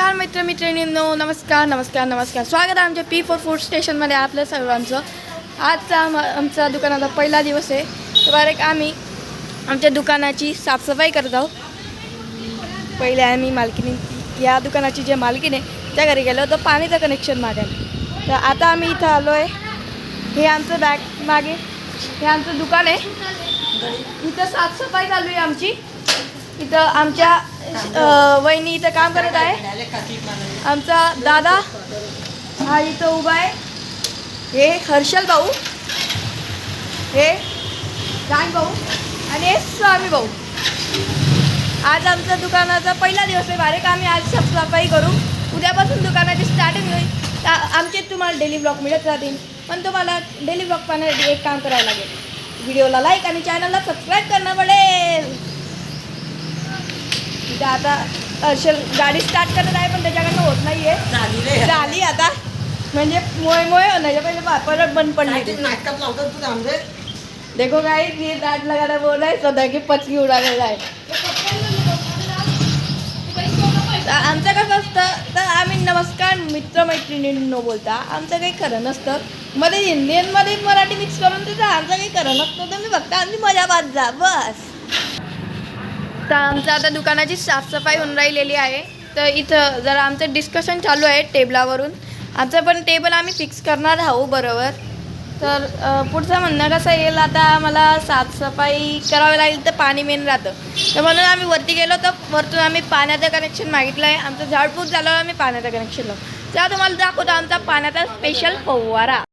नमस्कार मित्रमैत्रिणींनो, नमस्कार नमस्कार नमस्कार. स्वागत आहे आमच्या P4 फूड स्टेशनमध्ये आपल्या सर्वांचं. आजचा आमचा दुकानाचा पहिला दिवस आहे. तर आम्ही आमच्या दुकानाची साफसफाई करत आहोत. पहिले आम्ही मालकीने या दुकानाची जे मालकीण आहे त्या घरी गेलो होतो पाणीचं कनेक्शन मागायला. तर आता आम्ही इथं आलो आहे. हे आमचं बॅग मागे हे आमचं दुकान आहे. इथं साफसफाई चालू आहे आमची. इथं आमच्या वहिनी इथं काम करत आहे. आमचा दादा हा इथं उभा आहे. हे हर्षल भाऊ, हे रान भाऊ आणि हे स्वामी भाऊ. आज आमचा दुकानाचा पहिला दिवस आहे. बारीक आम्ही आज साफसफाई करू. उद्यापासून दुकानाची स्टार्टिंग होईल. आमचे तुम्हाला डेली ब्लॉग मिळत राहतील. पण तुम्हाला डेली ब्लॉग पाहण्यासाठी एक काम करावं लागेल. व्हिडिओला लाईक आणि चॅनलला सबस्क्राईब करणं पडेल. आता हर्षल गाडी स्टार्ट करत आहे पण त्याच्याकडनं होत नाही आहे. झाली आता म्हणजे मोय मोय होण्याच्या पहिले परत बंद पडली. देखो काय ये दाट लगाना बोल रहा है सदा की पचकी उडालेला आहे. आमचं कसं असतं तर आम्ही नमस्कार मित्रमैत्रिणींनो बोलता. आमचं काही खरं नसतं. मध्ये हिंदी आणि मध्ये मराठी मिक्स करून तिथं आमचं काही खरं नसतं. तर मी फक्त आमची मजा बात जा बस. तर आमचं आता दुकानाची साफसफाई होऊन राहिलेली आहे. तर इथं जरा आमचं डिस्कशन चालू आहे टेबलावरून. आमचं पण टेबल आम्ही फिक्स करणार आहोत बरोबर. तर पुढचं म्हणणं कसं येईल, आता मला साफसफाई करावी लागेल तर पाणी मेन राहतं. तर म्हणून आम्ही वरती गेलो तर वरतून आम्ही पाण्याचं कनेक्शन मागितलं आहे. आमचं झाडपूस झाल्यावर आम्ही पाण्याचं कनेक्शन लावू. तेव्हा तुम्हाला दाखवतो आमचा पाण्याचा स्पेशल फवारा.